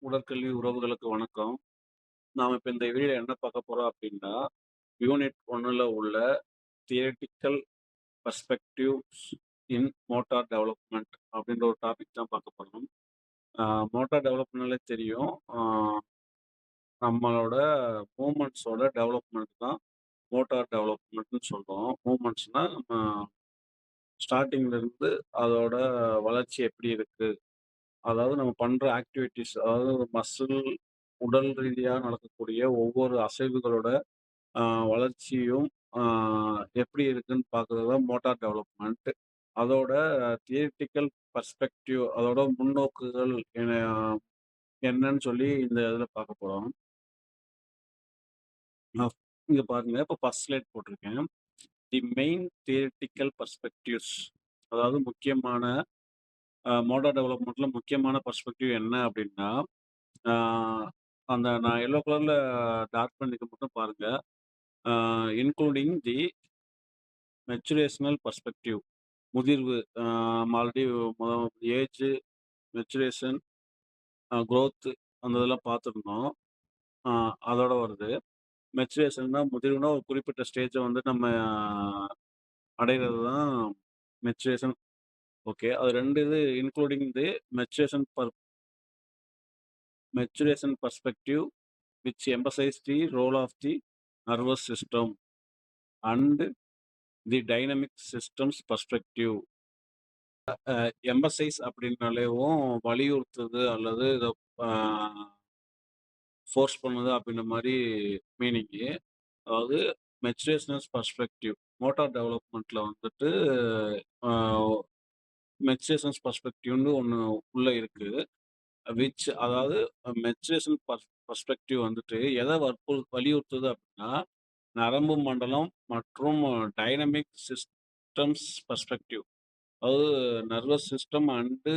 உடற்கல்வி உறவுகளுக்கு வணக்கம். நாம இப்ப இந்த வீடியோல என்ன பார்க்க போறோம் அப்டின்னா, யூனிட் 1ல உள்ள தியரிட்டிக்கல் பெர்ஸ்பெக்டிவ்ஸ் இன் மோட்டார் டெவலப்மென்ட் அப்டின்ற ஒரு டாபிக் தான் பார்க்க போறோம். ஆ மோட்டார் டெவலப்மென்ட்னாலே தெரியும். நம்மளோட மூவ்மெண்ட்ஸோட டெவலப்மென்ட் தான் மோட்டார் டெவலப்மென்ட்ன்னு சொல்றோம். மூவ்மெண்ட்ஸ்னா நம்ம ஸ்டார்ட்டிங்ல இருந்து அதோட வளர்ச்சி எப்படி இருக்கு? அதாவது நம்ம பண்ற ஆக்டிவிட்டீஸ் அதாவது மசில் உடல் ரீதியா நடக்கக்கூடிய ஒவ்வொரு அசைவுகளோட ஆ, வளர்ச்சியும் ஆ, எப்படி இருக்குன்னு பார்க்கறது தான் மோட்டார் டெவலப்மெண்ட். அதோட தியரிட்டிக்கல் பெர்ஸ்பெக்டிவ் அதோட முன்னோக்குகள் என்னன்னு சொல்லி இந்த இதில் பார்க்க போறோம். நான் இங்க பாருங்க இப்போ ஃபர்ஸ்ட் ஸ்லைட் போட்டிருக்கேன். தி மெயின் தியரிட்டிக்கல் பெர்ஸ்பெக்டிவ்ஸ் அதாவது முக்கியமான மோட்டார் டெவலப்மெண்ட்ல முக்கியமான பெர்ஸ்பெக்டிவ் என்ன அப்படின்னா அந்த நான் எல்லோ கலர்ல டார்க் பண்ணிக்க மட்டும் பாருங்க. இன்க்ளூடிங் தி மெச்சுரேஷனல் பெர்ஸ்பெக்டிவ் முதிர்வு ஆல்ரெடி ஏஜ் மெச்சுரேஷன் growth அந்த இதெல்லாம் பார்த்துருந்தோம். அதோட வருது. மெச்சுரேஷன்னா முதிர்வுனா ஒரு குறிப்பிட்ட ஸ்டேஜை வந்து நம்ம அடைகிறது தான் மெச்சுரேஷன். ஓகே. அது ரெண்டு இது including the maturation maturation perspective which emphasise the role of the nervous system and the dynamic systems perspective. Emphasise அப்படின்னாலேவும் வலியுறுத்துது அல்லது இதை ஃபோர்ஸ் பண்ணுது அப்படின்ற மாதிரி மீனிங்கு. அதாவது மெச்சுரேஷனல் பெர்ஸ்பெக்டிவ் மோட்டார் டெவலப்மெண்ட்ல வந்துட்டு மெச்சுரேஷன்ஸ் பெர்ஸ்பெக்டிவ்னு ஒன்று உள்ள இருக்கு. விச் அதாவது மெச்சுரேஷன் பெர்ஸ்பெக்டிவ் வந்துட்டு எதை வலியுறுத்துது அப்படின்னா நரம்பு மண்டலம் மற்றும் டைனமிக் சிஸ்டம்ஸ் பெர்ஸ்பெக்டிவ். அதாவது nervous system and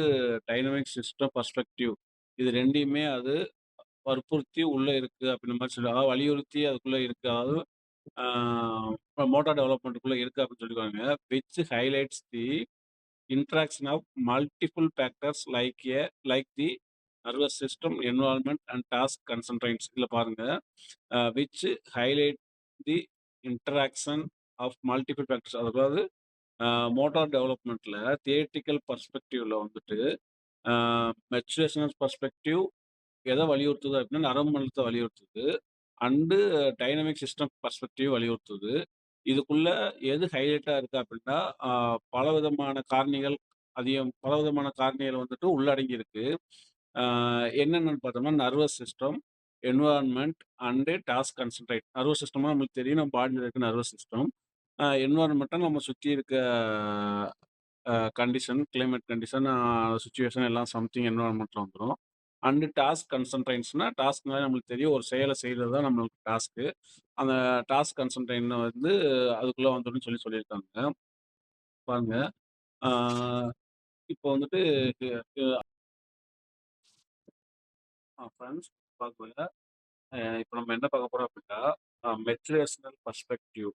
dynamic system perspective இது ரெண்டையுமே அது வற்புறுத்தி உள்ள இருக்கு அப்படின்ற மாதிரி சொல்லி அதாவது வலியுறுத்தி அதுக்குள்ள இருக்கு. அதாவது மோட்டார் டெவலப்மெண்ட்டுக்குள்ள இருக்கு அப்படின்னு சொல்லியிருக்காங்க. Which highlights the interaction of multiple factors like the nervous system, environment and task constraints. இதுல பாருங்க which highlight the interaction of multiple factors. அதாவது மோட்டார் டெவலப்மெண்ட்ல தியரிட்டிக்கல் பர்ஸ்பெக்டிவ்ல வந்துட்டு மெச்சுரேஷனல் பர்ஸ்பெக்டிவ் எதை வலியுறுத்துது அப்படின்னா நரம்பு மண்டலத்தை வலியுறுத்துது. அண்டு டைனமிக் சிஸ்டம் பர்ஸ்பெக்டிவ் வலியுறுத்துது. இதுக்குள்ள எது ஹைலைட்டா இருக்கு அப்படின்னா பலவிதமான காரணிகள் பலவிதமான காரணிகள் வந்துட்டு உள்ளடங்கி இருக்கு. என்னென்னு பார்த்தோம்னா nervous system, environment and task concentrate. Nervous சிஸ்டம்னா நம்மளுக்கு தெரியும், நம்ம பாடியில் இருக்க நர்வஸ் சிஸ்டம். என்வாரன்மெண்ட்டாக நம்ம சுற்றி இருக்க கண்டிஷன், கிளைமேட் கண்டிஷன், சுச்சுவேஷன் எல்லாம் சம்திங் என்வாரன்மெண்ட்ல வந்துடும். அண்டு டாஸ்க் கன்சன்ட்ரைன்ஸ்னா டாஸ்க்னாலே நம்மளுக்கு தெரியும், ஒரு செயலை செய்கிறது தான் நம்மளுக்கு டாஸ்க்கு. அந்த டாஸ்க் கன்சன்ட்ரைன் வந்து அதுக்குள்ள வந்துடும் சொல்லியிருக்காங்க. பாருங்க. ஆ இப்போ வந்துட்டு ஃப்ரெண்ட்ஸ் பார்க்கல. இப்போ நம்ம என்ன பார்க்க போறோம் அப்படின்னா மெச்சுரேஷனல் பர்ஸ்பெக்டிவ்,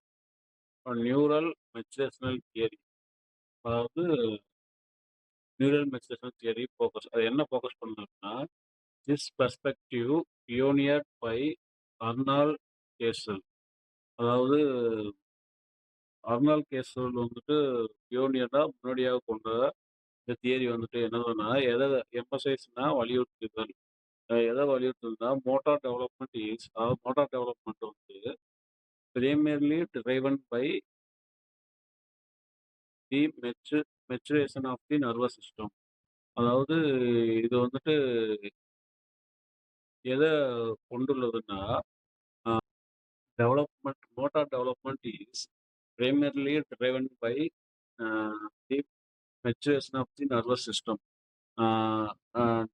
நியூரல் மெச்சுரேஷனல் தியரி. அதாவது நியூரல் மெச்சுரேஷனல் தியரி ஃபோக்கஸ் அது என்ன ஃபோக்கஸ் பண்ணணும்னா திஸ் பெர்ஸ்பெக்டிவ் பியோனியர்ட் பை அர்னால் கேசல். அதாவது அர்னால் கேசல் வந்துட்டு பியோனியரா முன்னோடியாக கொண்ட இந்த தியரி வந்துட்டு என்னதுன்னா எதை எம்பசைஸ்னா வலியுறுத்துதல். எதை வலியுறுத்துதுன்னா மோட்டார் டெவலப்மெண்ட் அதாவது மோட்டார் டெவலப்மெண்ட் வந்து primarily driven by the maturation of the nervous system. அதாவது இது வந்துட்டு எதை கொண்டுள்ளதுன்னா development motor development is primarily driven by the maturation of the nervous system.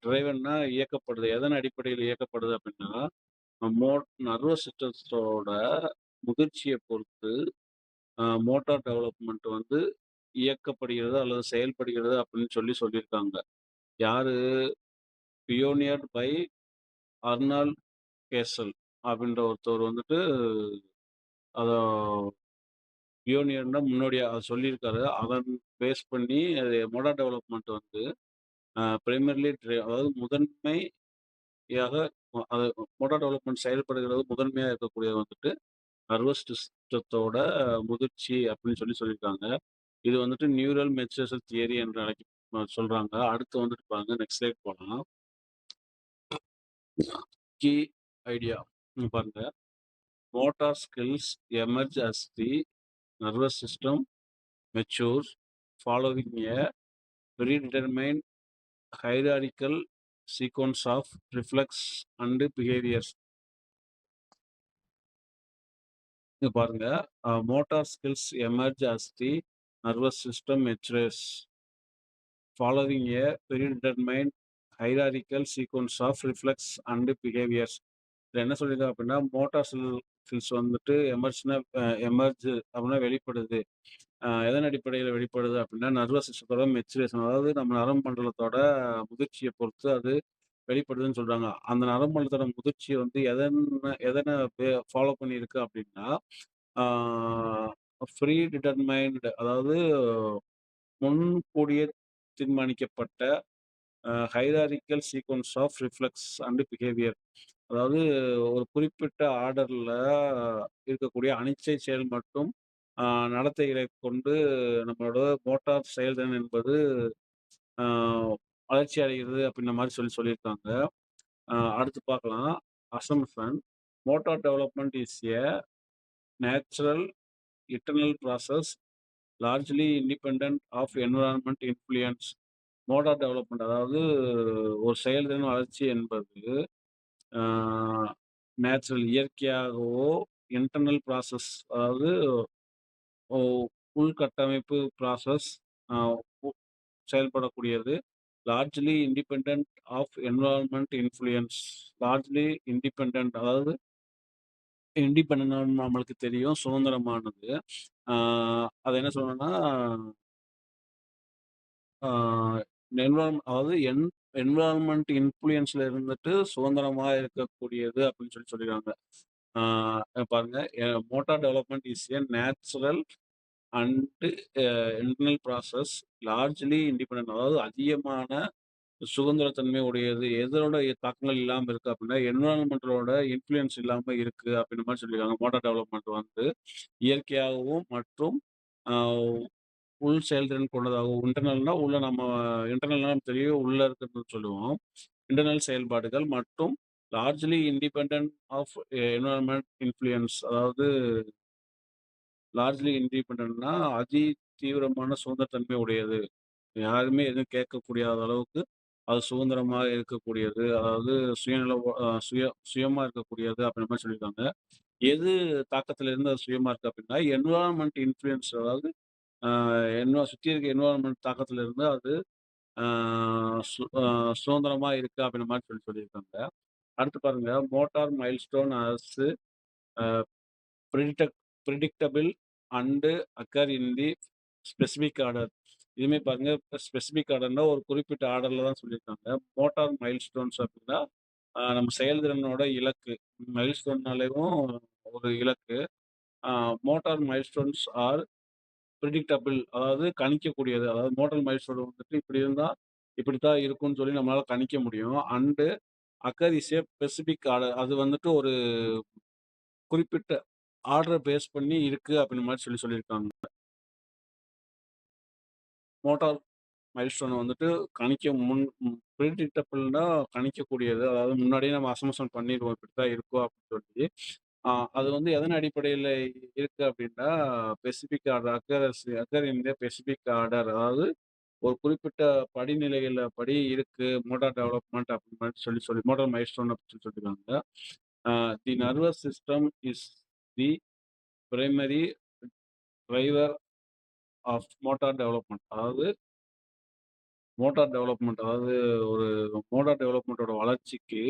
டிரைவன்னா இயக்கப்படுது, எதன் அடிப்படையில் இயக்கப்படுது அப்படின்னா நர்வஸ் சிஸ்டத்தோட முதிர்ச்சியை பொறுத்து மோட்டார் டெவலப்மெண்ட் வந்து இயக்கப்படுகிறது அல்லது செயல்படுகிறது அப்படின்னு சொல்லியிருக்காங்க. யாரு? பியோனியர்ட் பை அர்னால் கேசல் அப்படின்ற ஒருத்தர் வந்துட்டு அதை பியோனியர்னா முன்னோடியா அதை சொல்லியிருக்காரு. அதன் பேஸ் பண்ணி அது மோட்டார் டெவலப்மெண்ட் வந்து பிரைமர்லி அதாவது முதன்மை யாக அது மோட்டார் டெவலப்மெண்ட் செயல்படுகிறது முதன்மையா இருக்கக்கூடியது வந்துட்டு நர்வஸ் சிஸ்டத்தோட முதிர்ச்சி அப்படின்னு சொல்லியிருக்காங்க. இது வந்துட்டு நியூரல் மெச்சூரேஷன் தியரி என்று சொல்றாங்க. அடுத்து வந்துட்டு பாருங்க நெக்ஸ்ட் ஸ்லைட் போலாம். கீ ஐடியா பாருங்க. Motor skills emerge as the nervous system matures following a predetermined hierarchical sequence of reflex and behaviors. இங்க பாருங்க, motor skills emerge as the nervous system matures, following a predetermined hierarchical sequence of reflex and behaviors. இதுல என்ன சொல்லியிருக்காங்க அப்படின்னா, motor skills வந்துட்டு emerge அப்படின்னா வெளிப்படுது. எதன் அடிப்படையில வெளிப்படுது அப்படின்னா, நர்வஸ் சிஸ்டத்தோட மெச்சுரேஷன், அதாவது நம்ம நரம்பு மண்டலத்தோட முதிர்ச்சிய பொறுத்து அது வெளிப்படுதுன்னு சொல்றாங்க. அந்த நரம்பு மண்டலத்தோட முதிர்ச்சி வந்து எதன ஃபாலோ பண்ணியிருக்கு அப்படின்னா, ஆ ப்ரீ டிட்டர்மைன்டு, அதாவது முன்கூடியே தீர்மானிக்கப்பட்ட hierarchical sequence of reflex and behaviour. அதாவது ஒரு குறிப்பிட்ட ஆர்டர்ல இருக்கக்கூடிய அனிச்சை செயல் மற்றும் நடத்தைகளை கொண்டு நம்மளோட மோட்டார் செயல்திறன் என்பது ஆ வளர்ச்சி அடைகிறது அப்படின்ற மாரி சொல்லியிருக்காங்க. அடுத்து பார்க்கலாம். Assumption motor development is a natural internal process largely independent of environment influence. Motor development, அதாவது ஒரு செயல்திறன் வளர்ச்சி என்பது ஆ நேச்சுரல் இயற்கையாகவோ, இன்டர்னல் ப்ராசஸ், அதாவது ஒ உள்கட்டமைப்பு ப்ராசஸ், அ உ செயல்படக்கூடியது. Largely independent of environment influence. Largely independent, அதாவது இண்டிபெண்டன்ட்னா நம்மளுக்கு தெரியும், சுதந்திரமானது. ஆ அது என்ன சொல்லணும்னா, ஆ அதாவது என்விரான்மென்ட் இன்ஃப்ளூயன்ஸ்ல இருந்துட்டு சுதந்திரமா இருக்கக்கூடியது அப்படின்னு சொல்லியிருக்காங்க. பாருங்க, motor development is a natural and internal process largely independent, அதாவது அதிகமான சுதந்திரத்தன்மை உடையது. எதோட தாக்கங்கள் இல்லாம இருக்கு அப்படின்னா, என்விரான்மென்ட்டோட இன்ஃப்ளூயன்ஸ் இல்லாம இருக்கு அப்படின்ற மாரி சொல்லியிருக்காங்க. மோட்டார் டெவலப்மெண்ட் வந்து இயற்கையாகவும் மற்றும் அ உள் செயல்திறன் கொண்டதாகவும், இன்டர்னல்னா நமக்கு தெரியும், உள்ள இருக்கிறதுன்னு சொல்லுவோம். இன்டர்னல் செயல்பாடுகள் மற்றும் largely independent of environment influence, அதாவது லார்ஜ்லி இண்டிபெண்டன்ட்னா தீவிரமான சுதந்திரத்தன்மை உடையது. யாருமே எதுவும் கேட்கக்கூடியாத அளவுக்கு அது சுதந்திரமா இருக்கக்கூடியது. அதாவது சுயநல சுயமா இருக்கக்கூடியது அப்படின்ற மாரி சொல்லியிருக்காங்க. எது தாக்கத்துல இருந்து அது சுயமா இருக்கு அப்படின்னா, என்விரான்மென்ட் இன்ஃப்ளூயன்ஸ், அதாவது அ சுத்தி இருக்க என்விரான்மென்ட் தாக்கத்துல இருந்து அது அ சு அ சுதந்திரமா இருக்கு அப்படின்ற மாரி சொல்லியிருக்காங்க. அடுத்து பாருங்க, motor milestone as a predict predictable and occur in the specific order. இதுவுமே பாருங்க, ஸ்பெசிஃபிக் ஆர்டர்னா ஒரு குறிப்பிட்ட ஆர்டர்ல தான் சொல்லியிருக்காங்க. மோட்டார் மைல்ஸ்டோன்ஸ் அப்படின்னா, நம்ம செயல்திறனோட இலக்கு. மைல்ஸ்டோன்னாலேயும் ஒரு இலக்கு. அ மோட்டார் மைல்ஸ்டோன்ஸ் ஆர் பிரிடிக்டபிள், அதாவது கணிக்கக்கூடியது. அதாவது மோட்டார் மைல்ஸ்டோன் வந்துட்டு இப்படி இருந்தா, இப்படித்தான் இருக்கும்னு சொல்லி நம்மளால கணிக்க முடியும். And occur is a specific order, அது வந்துட்டு ஒரு குறிப்பிட்ட ஆர்டர பேஸ் பண்ணி இருக்கு அப்படின்ற மாரி சொல்லியிருக்காங்க. மோட்டார் மைல்ஸ்டோன் வந்துட்டு கணிக்க ப்ரிடிக்டபிள்னா கணிக்கக்கூடியது. அதாவது முன்னாடியே நம்ம அசம்ப்ஷன் பண்ணிருவோம், இப்படித்தான் இருக்கும் அப்படின்னு சொல்லி. ஆ அது வந்து எதன் அடிப்படையில இருக்கு அப்படின்னா, ஸ்பெசிஃபிக் ஆர்டர் அக்கர் இன் த ஸ்பெசிஃபிக் ஆர்டர், அதாவது ஒரு குறிப்பிட்ட படிநிலைகள்ல படி இருக்கு மோட்டார் டெவலப்மெண்ட் அப்படின்னு மாதிரி சொல்லி மோட்டார் மைல்ஸ்டோன் அப்படின்னு சொல்லியிருக்காங்க. The nervous system is the primary driver of motor development. அதாவது ஒரு மோட்டார் டெவலப்மெண்ட்டோட வளர்ச்சிக்கு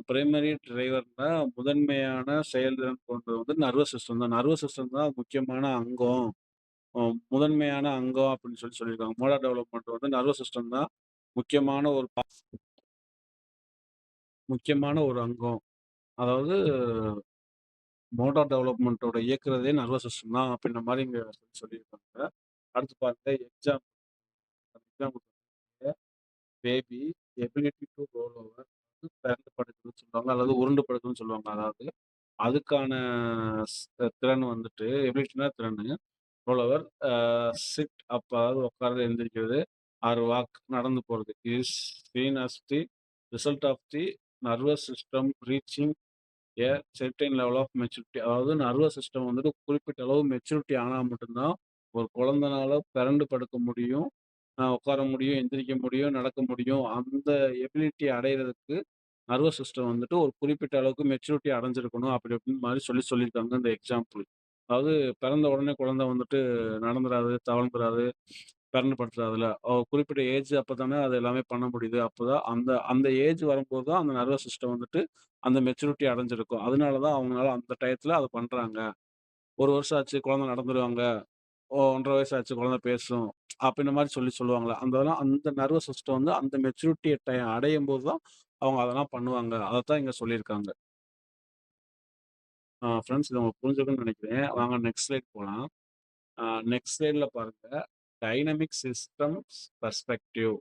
பிரைமரி டிரைவர்னா முதன்மையான செயல்திறன் கொண்டது வந்து நர்வஸ் சிஸ்டம் தான். நர்வஸ் சிஸ்டம் தான் முக்கியமான அங்கம். அ முதன்மையான அங்கம் அப்படின்னு சொல்லியிருக்காங்க. மோட்டார் டெவலப்மெண்ட் வந்து நர்வஸ் சிஸ்டம் தான் முக்கியமான ஒரு முக்கியமான ஒரு அங்கம். அதாவது மோட்டார் டெவலப்மெண்ட்டோட இயக்குறதே நர்வஸ் சிஸ்டம் தான் அப்படின்ற மாரி இங்க சொல்லியிருக்காங்க. அடுத்து பாருங்க, example baby ability to roll over. பெரண்டு படுக்குதுன்னு சொல்லுவாங்க. அல்லது உருண்டு படுக்குதுன்னு சொல்லுவாங்க. அதாவது அதுக்கான ஸ் திறன் வந்துட்டு எபிலிட்டினா திறனு. புலவர் சிட் அப் அதாவது உட்கார்றது, எந்திரிக்கிறது, ஆர் வாக் நடந்து போறது. Is seen as the result of the nervous system reaching a certain level of maturity. அதாவது நர்வஸ் சிஸ்டம் வந்துட்டு குறிப்பிட்ட அளவு மெச்சூரிட்டி ஆனா மட்டும் தான், ஒரு குழந்தனால பெரண்டு படுக்க முடியும், உட்கார முடியும், எந்திரிக்க முடியும், நடக்க முடியும். அந்த எபிலிட்டி அடையறதுக்கு நர்வஸ் சிஸ்டம் வந்துட்டு ஒரு குறிப்பிட்ட அளவுக்கு மெச்சூரிட்டி அடைஞ்சிருக்கணும். அப்படி இப்படின்னு மாரி சொல்லியிருக்காங்க இந்த எக்ஸாம்பிள். அதாவது பிறந்த உடனே குழந்தை வந்துட்டு நடந்துராது, தவழ்ந்துராது, பெரண்டு படுத்துறாதுல்ல. குறிப்பிட்ட ஏஜ் அப்பதானே அது எல்லாமே பண்ண முடியுது. அப்பதான் அந்த அந்த ஏஜ் வரும்போது தான் அந்த நர்வஸ் சிஸ்டம் வந்துட்டு அந்த மெச்சூரிட்டி அடைஞ்சிருக்கும். அதனால தான் அவங்களால அந்த டயத்துல அத பண்றாங்க. 1 வருஷம் ஆச்சு குழந்தை நடந்துருவாங்க. 1½ வயசு ஆச்சு குழந்தை பேசும். அப்படின்ற மாரி சொல்லுவாங்கல்ல. அந்த நர்வஸ் சிஸ்டம் வந்து அந்த மெச்சூரிட்டி அடையும்போது தான் அவங்க அதெல்லாம் பண்ணுவாங்க. அதத்தான் இங்க சொல்லியிருக்காங்க. ஃபிரெண்ட்ஸ் இது உங்களுக்கு புரிஞ்சிருக்கும்னு நெனைக்கிறேன். வாங்க நெக்ஸ்ட் ஸ்லைட் போலாம். அ நெக்ஸ்ட் ஸ்லைட்ல பாருங்க. Dynamic systems perspective.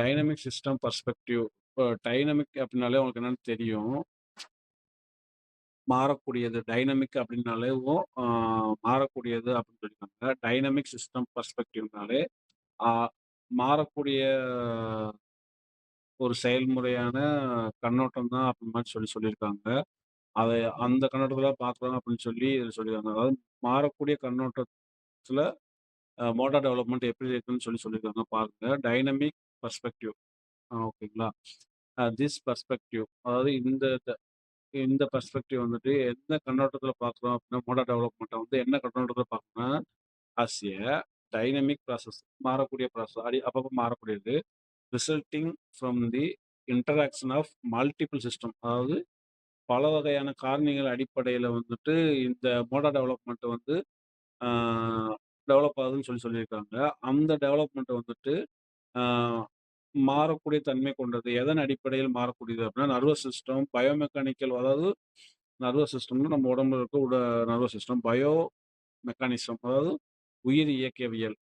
Dynamic system perspective. Dynamic அப்படின்னாலே உங்களுக்கு என்னன்னு தெரியும். மாறக்கூடியது. டைனமிக் அப்படின்னாலேவும் மாறக்கூடியது அப்படின்னு சொல்லியிருக்காங்க. டைனமிக் சிஸ்டம் பெர்ஸ்பெக்டிவ்னாலே ஆ மாறக்கூடிய ஒரு செயல்முறையான கண்ணோட்டம் தான் அப்படின்னு மாரி சொல்லியிருக்காங்க. அத அந்த கண்ணோட்டத்துல பார்க்கலாம் அப்படின்னு சொல்லி சொல்லியிருக்காங்க. அதாவது மாறக்கூடிய கண்ணோட்டத்துல மோட்டார் டெவலப்மெண்ட் எப்படி இருக்குன்னு சொல்லியிருக்காங்க பாருங்க. Dynamic perspective. ஓகேங்களா? திஸ் பெர்ஸ்பெக்டிவ் அதாவது இந்த பெர்ஸ்பெக்டிவ் வந்துட்டு எந்த கண்ணோட்டத்துல பார்க்குறோம் அப்படின்னா, மோட்டார் டெவலப்மெண்ட்ட வந்து என்ன கண்ணோட்டத்துல பார்க்கணும்னா, அஸ் எ டைனமிக் ப்ராசஸ் மாறக்கூடிய ப்ராசஸ். அப்பப்போ மாறக்கூடியது. Resulting from the interaction of multiple system. அதாவது பல வகையான காரணிகள் அடிப்படையில வந்துட்டு இந்த மோட்டார் டெவலப்மெண்ட் வந்து ஆ டெவலப் ஆகுதுன்னு சொல்லியிருக்காங்க. அந்த டெவலப்மெண்ட் வந்துட்டு ஆ மாறக்கூடிய தன்மை கொண்டது. எதன் அடிப்படையில் மாறக்கூடியது அப்படின்னா, நர்வஸ் சிஸ்டம், பயோமெக்கானிக்கல் அதாவது நர்வஸ் சிஸ்டம்னா நம்ம உடம்புல இருக்க நர்வஸ் சிஸ்டம். மெக்கானிசம் அதாவது உயிர் இயக்கவியல்.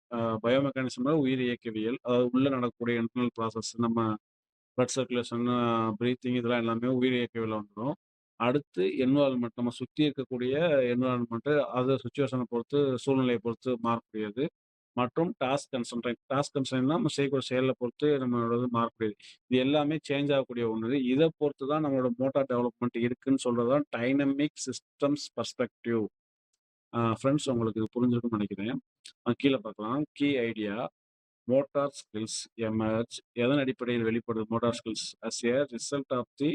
பயோமெக்கானிசம்னா உயிர் இயக்கவியல். அதாவது உள்ள நடக்கக்கூடிய இன்டர்னல் ப்ராசஸ் நம்ம பிளட் சர்க்குலேஷன், பிரீத்திங் இதெல்லாம் எல்லாமே உயிர் இயக்கவியல்ல வந்துரும். அடுத்து என்விரான்மென்ட் நம்ம சுத்தி இருக்கக்கூடிய என்விரான்மென்ட் அது சிச்சுவேஷன பொறுத்து, சூழ்நிலைய பொறுத்து மாறக்கூடியது. மற்றும் டாஸ்க் கன்ஸ்ட்ரெயின்ட். டாஸ்க் கன்ஸ்ட்ரெயின்ட்னா நம்ம செய்யக்கூடிய செயல பொறுத்து நம்மளோடது மாறக்கூடியது. இது எல்லாமே சேஞ்ச் ஆகக்கூடிய ஒண்ணு. இத பொறுத்து தான் நம்மளோட மோட்டார் டெவலப்மென்ட் இருக்குன்னு சொல்றது தான் டைனமிக் சிஸ்டம்ஸ் பெர்ஸ்பெக்டிவ். ஃபிரெண்ட்ஸ் உங்களுக்கு இது புரிஞ்சிருக்கும்னு நெனைக்கிறேன். கீழ பார்க்கலாம். Key idea motor skills emerge எதன் அடிப்படையில் வெளிப்படுது motor skills as a result of the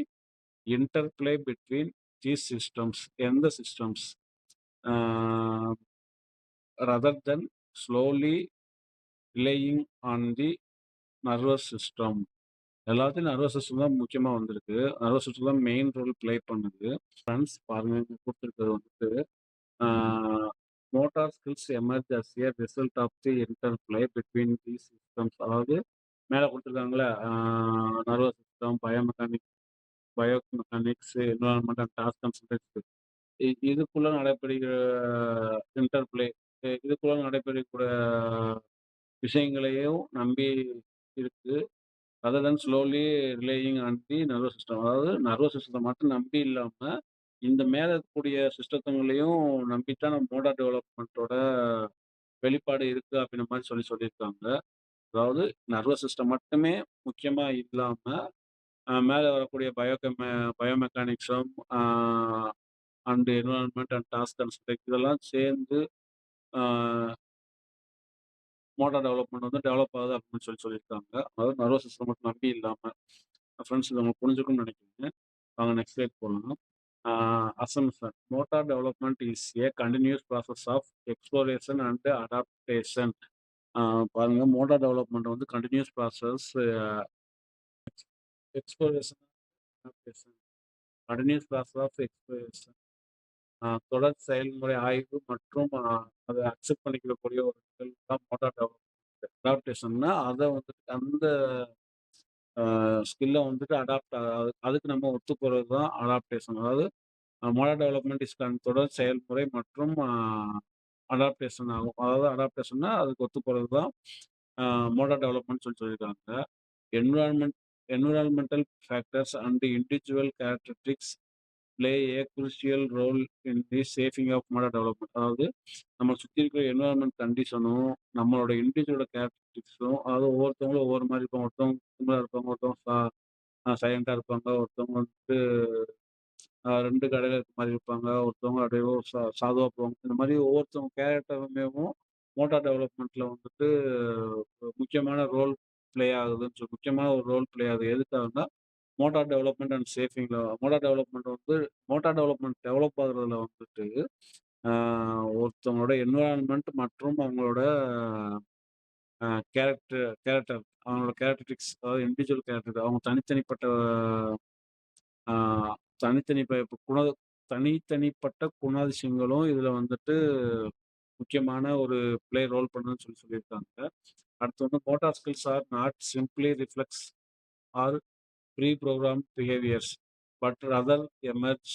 interplay between these systems. எந்த systems rather than solely relying on the nervous system. எல்லாத்துலயும் நர்வஸ் சிஸ்டம் தான் முக்கியமா வந்திருக்கு. நர்வஸ் சிஸ்டம் தான் மெயின் ரோல் ப்ளே பண்ணுது. ஃபிரெண்ட்ஸ் பாருங்க இங்க குடுத்திருக்கிறது வந்துட்டு ஆ motor skills emerge as a result of the interplay between these systems. அதாவது மேல குடுத்துருக்காங்கல்ல, nervous system, biomechanics, environment and task concentration. இதுக்குள்ள நடைபெறுகிற இன்டர்பிளே இதுக்குள்ள நடைபெறக்கூடிய விஷயங்களையும் நம்பி இருக்கு. Other then solely relying on the nervous system. அதாவது நர்வஸ் சிஸ்டத்த மட்டும் நம்பி இல்லாம, இந்த மேல இருக்கக்கூடிய சிஸ்டத்துங்களையும் நம்பித்தான் நம்ம மோட்டார் டெவலப்மென்ட்டோட வெளிப்பாடு இருக்கு அப்படின்ற மாரி சொல்லியிருக்காங்க. அதாவது நர்வஸ் சிஸ்டம் மட்டுமே முக்கியமா இல்லாம, மேல வரக்கூடிய பயோமெக்கானிக்ஸும், and environment and task construct இதெல்லாம் சேர்ந்து ஆ மோட்டார் டெவலப்மெண்ட் வந்து டெவலப் ஆகுது அப்படின்னு சொல்லியிருக்காங்க. அதாவது நர்வஸ் சிஸ்டம் மட்டும் நம்பி இல்லாம. ஃபிரெண்ட்ஸ் இது உங்களுக்கு புரிஞ்சிருக்கும்னு நினைக்கிறேன். வாங்க நெக்ஸ்ட் ஸ்லைட் போலாம். Assumption motor development is a continuous process of exploration and adaptation. பாருங்க மோட்டார் டெவலப்மெண்ட் வந்து continuous process exploration adaptation. Continuous process of exploration. தொடர் செயல்முறை ஆய்வு மற்றும் அத அக்செப்ட் பண்ணிக்கக்கூடிய ஒரு நிகழ்வு தான் மோட்டார் டெவலப்மெண்ட். அடாப்டேஷன்னா அத வந்துட்டு அந்த ஸ்கில்ல வந்துட்டு அதுக்கு நம்ம ஒத்து போறது தான் அடாப்டேஷன். அதாவது மோடார் டெவலப்மெண்ட் தொடர் செயல்முறை மற்றும் அடாப்டேஷன் ஆகும். அதாவது அடாப்டேஷன்னா அதுக்கு ஒத்து போறது தான் மோடார் டெவலப்மெண்ட் சொல்லியிருக்காங்க. Environment environmental factors and individual characteristics play a crucial role in the shaping of motor development. அதாவது நம்ம சுற்றி இருக்கிற என்வரான்மெண்ட் கண்டிஷனும் நம்மளோட இண்டிவிஜுவலோட கேரக்டரிஸ்டிக்ஸும் அதாவது ஒவ்வொருத்தவங்களும் ஒவ்வொரு மாதிரி இருப்பாங்க. ஒருத்தவங்க திமிரா இருப்பாங்க, ஒருத்தவங்க சைலண்டா இருப்பாங்க, ஒருத்தவங்க வந்துட்டு 2 கடையில இருக்க மாரி இருப்பாங்க, ஒருத்தவங்க அப்படியே சாதுவா போவாங்க. இந்த மாரி ஒவ்வொருத்தவங்க கேரக்டருமேவும் மோட்டார் டெவலப்மெண்ட்ல வந்துட்டு முக்கியமான ரோல் ப்ளே ஆகுதுன்னு முக்கியமான ஒரு ரோல் ப்ளே ஆகுது. எதுக்காகன்னா, மோட்டார் டெவலப்மெண்ட் அண்ட் சேஃபிங்ல மோட்டார் டெவலப்மெண்ட் டெவலப் ஆகுறதுல வந்துட்டு, ஆ ஒருத்தவங்களோட என்விரான்மென்ட் மற்றும் அவங்களோட கேரக்டர் அவங்களோட கேரக்டரிஸ்டிக்ஸ் அதாவது இண்டிவிஜுவல் கேரக்டர் அவங்க தனித்தனிப்பட்ட ஆ தனித்தனி ப இப்ப குண தனித்தனிப்பட்ட குணாதிசயங்களும் இதுல வந்துட்டு முக்கியமான ஒரு ரோல் பண்ணுதுன்னு சொல்லியிருக்காங்க. அடுத்து வந்து motor skills are not simply reflex or pre-programmed behaviours but rather emerge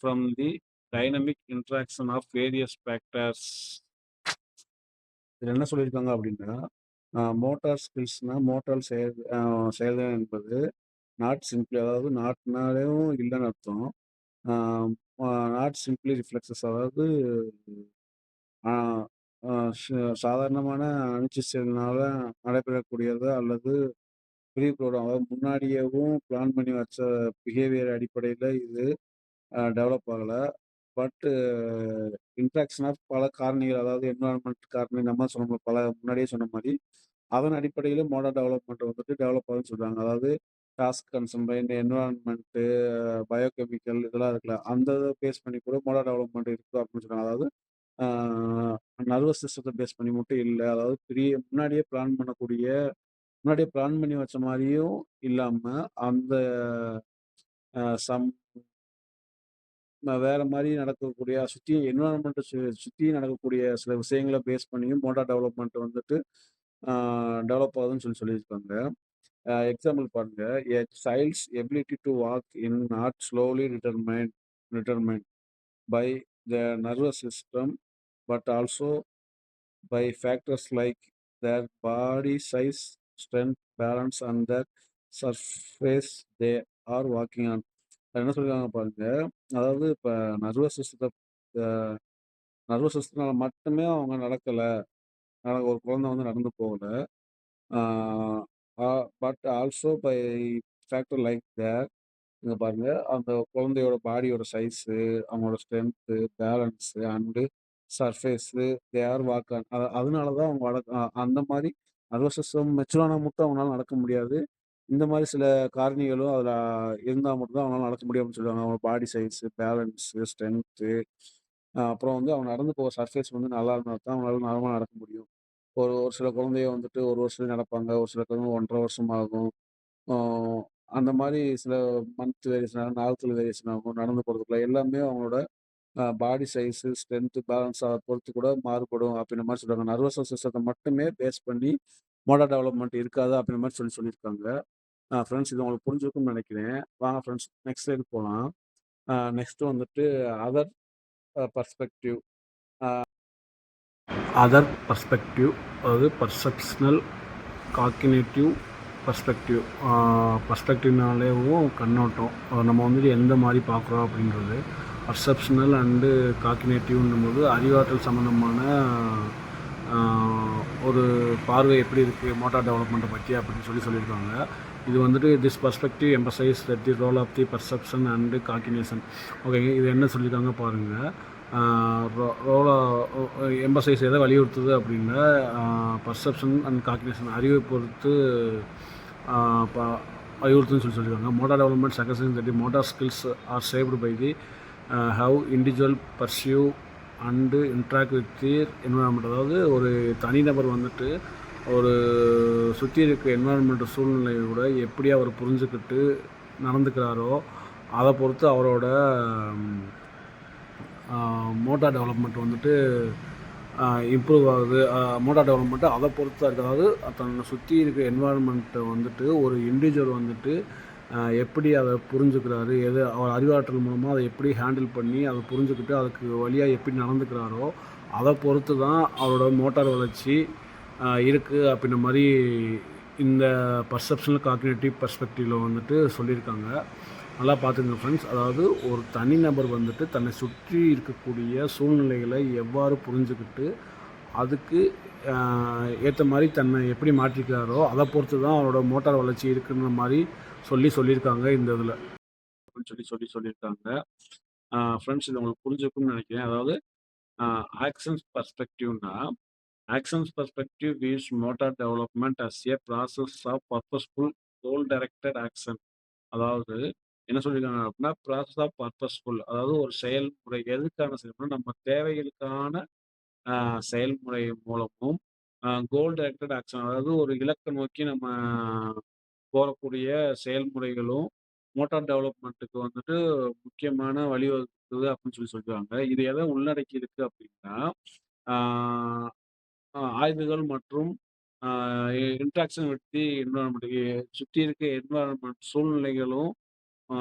from the dynamic interaction of various factors. இதில் என்ன சொல்லியிருக்காங்க அப்படின்னா, மோட்டார் ஸ்கில்ஸ்னா மோட்டார் செயல்திறன் என்பது நாட் சிம்பிளி அதாவது நாட்னாலேயும் இல்லைன்னு அர்த்தம். நாட் சிம்பிளி ரிஃப்ளெக்ஸஸ் அதாவது ஆ, ஆ, சாதாரணமான அனிச்சையினால நடைபெறக்கூடியது அல்லது ப்ரீ ப்ரோக்ராம் அதாவது முன்னாடியேவும் பிளான் பண்ணி வச்ச பிஹேவியர் அடிப்படையில் இது டெவலப் ஆகலை. பட் இன்ட்ராக்ஷன் ஆஃப் பல காரணிகள் அதாவது என்வரான்மெண்ட் காரணி நம்ம சொன்ன முன்னாடியே சொன்ன மாதிரி அதன் அடிப்படையில் மாடர்ன் டெவலப்மெண்ட் வந்துட்டு டெவலப் ஆகுதுன்னு சொல்கிறாங்க. அதாவது டாஸ்க் கன்சம்பைன் என்வரான்மெண்ட்டு பயோகெமிக்கல் இதெல்லாம் இருக்குல்ல அந்த இதை பேஸ் பண்ணி கூட மாடர்ன் டெவலப்மெண்ட் இருக்குது அப்படின்னு சொல்கிறாங்க. அதாவது நர்வஸ் சிஸ்டத்தை பேஸ் பண்ணி மட்டும் இல்லை, அதாவது முன்னாடியே பிளான் பண்ணி வச்ச மாதிரியும் இல்லாமல் அந்த சம் வேற மாதிரி நடக்கக்கூடிய சுற்றி என்வரான்மெண்ட்டை சுற்றி நடக்கக்கூடிய சில விஷயங்களை பேஸ் பண்ணியும் மோட்டார் டெவலப்மெண்ட் வந்துட்டு டெவலப் ஆகுதுன்னு சொல்லியிருக்காங்க. எக்ஸாம்பிள் பாருங்க, a child's ability to walk in not solely determine by the nervous system but also by factors like their body size, strength, balance, and the surface they are walking on. என்ன சொல்றாங்க பாருங்க, அதாவது இப்போ nervous சிஸ்டத்தை nervous சிஸ்டத்தினால மட்டுமே அவங்க ஒரு குழந்தை வந்து நடந்து போகல. But also by factor like their இங்கே பாருங்க, அந்த குழந்தையோட பாடியோட சைஸு, அவங்களோட strength, balance and surface their walk அதனால தான் அவங்க அந்த மாதிரி நர்வஸ் சிஸ்டம் மெச்சூரான மட்டும் அவங்களால நடக்க முடியாது. இந்த மாதிரி சில காரணிகளும் அதில் இருந்தால் மட்டும்தான் அவங்களால நடக்க முடியும் அப்படின்னு சொல்லுவாங்க. அவங்க பாடி சைஸு, பேலன்ஸு, ஸ்ட்ரென்த்து, அப்புறம் வந்து அவங்க நடந்து போகிற சர்ஃபேஸ் வந்து நல்லா இருந்தால் தான் அவங்களால நார்மலாக நடக்க முடியும். ஒரு ஒரு சில குழந்தைய வந்துட்டு ஒரு வருஷத்துல நடப்பாங்க, ஒரு சில குழந்தை 1.5 வருஷம் ஆகும். அந்த மாதிரி சில மந்த் வேரியேஷன் ஆகும், நாட்கள் வேரியேஷன் ஆகும், நடந்து போகிறதுக்குள்ள எல்லாமே அவங்களோட பாடி சைஸு, ஸ்ட்ரென்த்து, பேலன்ஸ் அதை பொறுத்து கூட மாறுபடும் அப்படின்ற மாதிரி சொல்கிறாங்க. நர்வஸ் சிஸ்டத்தை மட்டுமே பேஸ் பண்ணி மோட்டார் டெவலப்மெண்ட் இருக்காது அப்படின்ற மாதிரி சொல்லியிருக்காங்க. ஃப்ரெண்ட்ஸ், இது உங்களுக்கு புரிஞ்சிருக்கும்னு நினைக்கிறேன். வாங்க ஃப்ரெண்ட்ஸ், நெக்ஸ்ட் ஸ்லைடு போகலாம். நெக்ஸ்ட்டு வந்துட்டு அதர் பர்ஸ்பெக்டிவ் அதாவது பர்செப்ஷனல் காக்னிட்டிவ் பர்ஸ்பெக்டிவ்னாலேயும் கண்ணோட்டம் நம்ம வந்துட்டு எந்த மாதிரி பார்க்குறோம் அப்படின்றது. பர்செப்ஷனல் அண்டு காக்னிட்டிவ்னும் போது அறிவாற்றல் சம்மந்தமான ஒரு பார்வை எப்படி இருக்குது மோட்டார் டெவலப்மெண்ட்டை பற்றி அப்படின்னு சொல்லியிருக்காங்க. இது வந்துட்டு this perspective emphasise that the role of the perception and cognition. ஓகேங்க, இது என்ன சொல்லியிருக்காங்க பாருங்கள். எம்பசைஸ் எதை வலியுறுத்துது அப்படின்னா பர்செப்ஷன் அண்ட் காக்னிஷன் அறிவை பொறுத்து வலியுறுத்துன்னு சொல்லியிருக்காங்க. Motor development suggests that motor skills are shaped by the how individual perceive and interact with the environment. அதாவது ஒரு தனிநபர் வந்துட்டு ஒரு சுற்றி இருக்க என்வரான்மெண்ட் சூழ்நிலையோட எப்படி அவர் புரிஞ்சுக்கிட்டு நடந்துக்கிறாரோ அதை பொறுத்து அவரோட மோட்டார் டெவலப்மெண்ட் வந்துட்டு இம்ப்ரூவ் ஆகுது. மோட்டார் டெவலப்மெண்ட்டு அதை பொறுத்து தான் இருக்குது. அதாவது தன்னை சுற்றி இருக்க என்வரான்மெண்ட்டை வந்துட்டு ஒரு இண்டிவிஜுவல் வந்துட்டு எப்படி அதை புரிஞ்சுக்கிறாரு, அவர் அறிவாற்றல் மூலமாக அதை எப்படி ஹேண்டில் பண்ணி அதை புரிஞ்சுக்கிட்டு அதுக்கு வழியாக எப்படி நடந்துக்கிறாரோ அதை பொறுத்து தான் அவரோட மோட்டார் வளர்ச்சி இருக்குது அப்படின்ற மாதிரி இந்த பர்செப்ஷனல் காக்னிட்டிவ் பெர்ஸ்பெக்டிவ்ல வந்துட்டு சொல்லியிருக்காங்க. நல்லா பார்த்துக்கங்க ஃப்ரெண்ட்ஸ். அதாவது ஒரு தனிநபர் வந்துட்டு தன்னை சுற்றி இருக்கக்கூடிய சூழ்நிலைகளை எவ்வாறு புரிஞ்சுக்கிட்டு, அதுக்கு ஏத்த மாரி தன்னை எப்படி மாற்றிக்கிறாரோ, அத பொறுத்து தான் அவரோட மோட்டார் வளர்ச்சி இருக்குன்ற மாரி சொல்லியிருக்காங்க இந்த இதில. அப்படின்னு சொல்லியிருக்காங்க. ஃப்ரெண்ட்ஸ் இது உங்களுக்கு புரிஞ்சிருக்கும்னு நெனைக்கிறேன். அதாவது ஆக்ஷன்ஸ் பெர்ஸ்பெக்டிவ்னா, actions perspective views motor development as a process of purposeful goal directed action. அதாவது என்ன சொல்லியிருக்காங்க அப்படின்னா, ப்ராசஸ் ஆஃப் பர்பஸ்ஃபுல் அதாவது ஒரு செயல்முறை எதுக்கான செயல்முறை நம்ம தேவைகளுக்கான அ செயல்முறை மூலமும், கோல் டைரக்டட் ஆக்ஷன் அதாவது ஒரு இலக்க நோக்கி நம்ம போறக்கூடிய செயல்முறைகளும், மோட்டார் டெவலப்மெண்ட்டுக்கு வந்துட்டு முக்கியமான வழிவகுக்குது அப்படின்னு சொல்லியிருக்காங்க. இது எத உள்ளடக்கி இருக்கு அப்படின்னா, ஆ ஆய்வுகள் மற்றும் ஆ இன்டராக்ஷன் வித் தி என்வைரன்மென்ட் சுத்தி இருக்க என்வைரன்மென்ட் சூழ்நிலைகளும், ஆ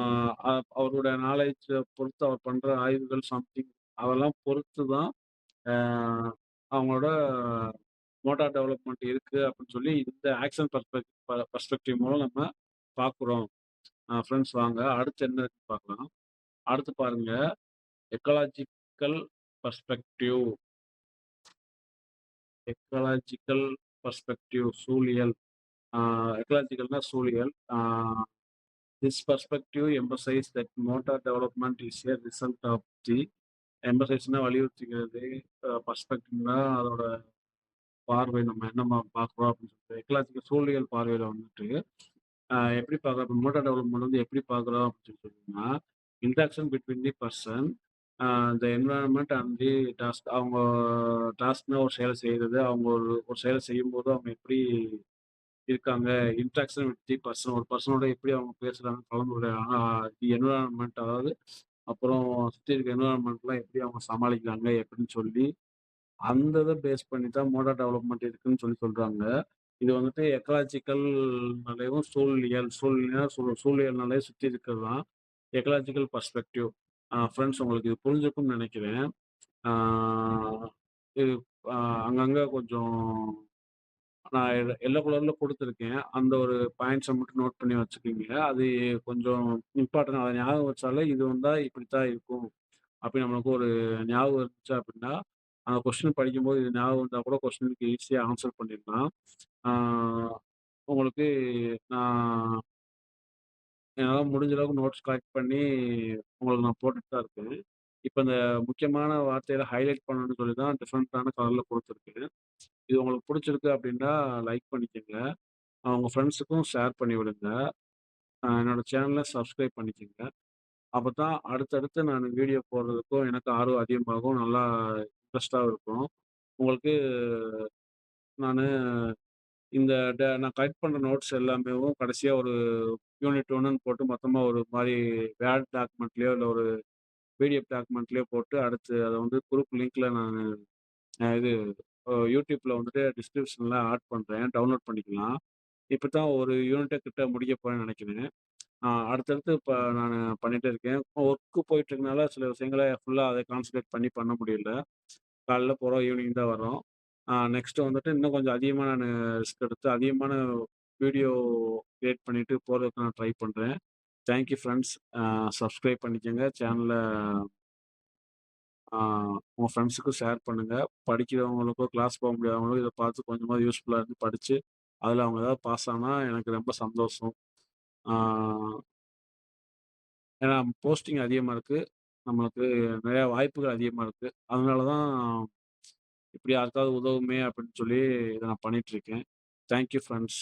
அவரோட நாலேட்ஜ பொறுத்து அவர் பண்ற ஆய்வுகள் சம்திங் அதெல்லாம் பொறுத்து தான் ஆ அவங்களோட மோட்டார் டெவலப்மெண்ட் இருக்கு அப்படின்னு சொல்லி இந்த ஆக்ஷன் பெர்ஸ்பெக்டிவ் மூலம் நம்ம பார்க்குறோம். ஃப்ரெண்ட்ஸ் வாங்க அடுத்து என்ன இருக்குன்னு பார்க்கலாம். அடுத்து பாருங்க எக்காலஜிக்கல் பெர்ஸ்பெக்டிவ் எக்காலஜிக்கல் பெர்ஸ்பெக்டிவ் சூழியல். எக்காலஜிக்கல்னா சூழியல். This perspective emphasize that motor development is a result of the எம்பசைஸ்னா வலியுறுத்துகிறது. பெர்ஸ்பெக்டிவ்னா அதோட பார்வை நம்ம என்னமா பார்க்குறோம் அப்படின்னு சொல்லிட்டு எக்கலாஜிக்கல் சூழியல் பார்வையில வந்துட்டு எப்படி பார்க்குறோம் மோட்டார் டெவலப்மெண்ட் வந்து எப்படி பார்க்குறோம் அப்படின்னு சொல்லிட்டுன்னா இன்ட்ராக்ஷன் பிட்வீன் தி பர்சன் இந்த என்வரான்மெண்ட் அண்ட் தி டாஸ்க் அவங்க டாஸ்க்னா ஒரு செயலை செய்கிறது அவங்க ஒரு செயலை செய்யும்போது அவங்க எப்படி இருக்காங்க இன்ட்ராக்ஷன் வித் தி பர்சன் ஒரு பர்சனோட எப்படி அவங்க பேசுகிறாங்க கலந்துரையாங்க தி என்வரான்மெண்ட் அதாவது அப்புறம் சுற்றி இருக்க என்வரான்மெண்ட்லாம் எப்படி அவங்க சமாளிக்கிறாங்க எப்படின்னு சொல்லி அந்த இத பேஸ் பண்ணி தான் மோட்டார் டெவலப்மெண்ட் இருக்குன்னு சொல்றாங்க. இது வந்துட்டு எக்கலாஜிக்கல்னாலேயும் சூழ்நிலைனா சூழியல்னாலே சுத்தி இருக்கிறது தான். Ecological perspective. ஃப்ரெண்ட்ஸ் உங்களுக்கு இது புரிஞ்சிருக்கும்னு நெனைக்கிறேன். ஆ இது அங்கங்க கொஞ்சம் நான் எல்லோ கலர்ல குடுத்துருக்கேன். அந்த ஒரு பாயிண்ட்ஸ மட்டும் நோட் பண்ணி வச்சுக்கங்க. அது கொஞ்சம் இம்பார்ட்டன்ட். அத ஞாபகம் வச்சாலே இது வந்தா இப்படித்தான் இருக்கும். அப்படி நம்மளுக்கு ஒரு ஞாபகம் இருந்துச்சு அப்படின்னா, அந்த கொஸ்டின் படிக்கும்போது இது ஞாபகம் இருந்தா கூட கொஸ்டினுக்கு ஈஸியா ஆன்சர் பண்ணிடலாம். ஆ உங்களுக்கு நான் என்னால முடிஞ்ச அளவுக்கு நோட்ஸ் கலெக்ட் பண்ணி உங்களுக்கு நான் போட்டுட்டு தான் இருக்கேன். இப்ப இந்த முக்கியமான வார்த்தைகள ஹைலைட் பண்ணணும்னு சொல்லி தான் டிஃபரண்டான கலர்ல குடுத்துருக்கேன். இது உங்களுக்கு புடிச்சிருக்கு அப்படின்னா லைக் பண்ணிக்கங்க. உங்க ஃப்ரெண்ட்ஸுக்கும் ஷேர் பண்ணி விடுங்க. என்னோட சேனல சப்ஸ்கிரைப் பண்ணிக்கங்க. அப்பதான் அடுத்தடுத்து நான் வீடியோ போடுறதுக்கும் எனக்கு ஆர்வம் அதிகமாகும். நல்லா இன்ட்ரெஸ்ட்டாவும் இருக்கும். உங்களுக்கு நானு இந்த நான் கலெக்ட் பண்ற நோட்ஸ் எல்லாமேவும் கடைசியா ஒரு யூனிட் 1ன்னு போட்டு மொத்தமா ஒரு மாரி வேர்ட் டாக்குமெண்ட்லயோ, இல்ல ஒரு பிடிஎஃப் டாக்குமெண்ட்லயோ போட்டு அடுத்து அத வந்து குரூப் லிங்க்ல நானு இது யூடியூப்ல வந்துட்டு டிஸ்கிரிப்ஷன்ல ஆட் பண்றேன். டவுன்லோட் பண்ணிக்கலாம். இப்பதான் ஒரு யூனிட்ட கிட்ட முடிக்க போறேன்னு நெனைக்கிறேன். அடுத்தடுத்து இப்ப நானு பண்ணிட்டே இருக்கேன். ஒர்க் போயிட்டு இருக்கனால சில விஷயங்கள ஃபுல்லா அத கான்சன்ட்ரேட் பண்ணி பண்ண முடியல. காலைல போறோம், ஈவினிங் தான் வர்றோம். நெக்ஸ்ட் வந்துட்டு இன்னும் கொஞ்சம் அதிகமா நானு ரிஸ்க் எடுத்து அதிகமான வீடியோ கிரியேட் பண்ணிட்டு போறதுக்கு நான் ட்ரை பண்றேன். Thank you friends. சப்ஸ்கிரைப் பண்ணிக்கங்க. சேனல ஆ உங்க ஃப்ரெண்ட்ஸுக்கும் ஷேர் பண்ணுங்க. படிக்கிறவங்களுக்கோ, கிளாஸ் போக முடியாதவங்களும் இத பார்த்து கொஞ்சமாவது யூஸ்ஃபுல்லா இருந்து படிச்சு, அதுல அவங்க ஏதாவது பாஸ் ஆனா எனக்கு ரொம்ப சந்தோஷம். ஆ ஏன்னா போஸ்டிங் அதிகமா இருக்கு. நம்மளுக்கு நெறைய வாய்ப்புகள் அதிகமா இருக்கு. அதனால தான் இப்படி யாருக்காவது உதவுமே அப்படின்னு சொல்லி இத நான் பண்ணிட்டு இருக்கேன். Thank you friends.